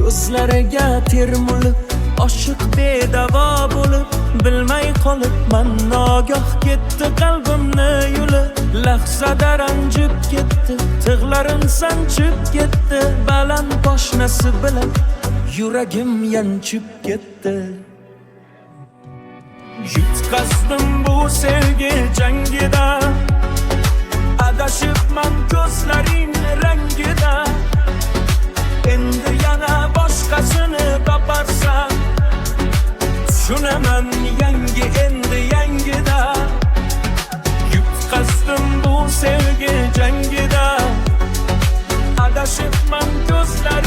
ko'zlariga termulib, oshiq bedavo bo'lib, bilmay qolibman nogoh ketdi qalbimni yulib. Lahzada ranjib ketdi, tig'larim sanchib ketdi, baland poshnasi bilan yuragim yanchib ketdi. Yutqazdim bu sevgi jangida, adashibman ko'zlaring rangida. Endi yana boshqasini toparsan, tushunaman yangi endi yangida. Yutqazdim bu sevgi jangida, adashibman ko'zlaring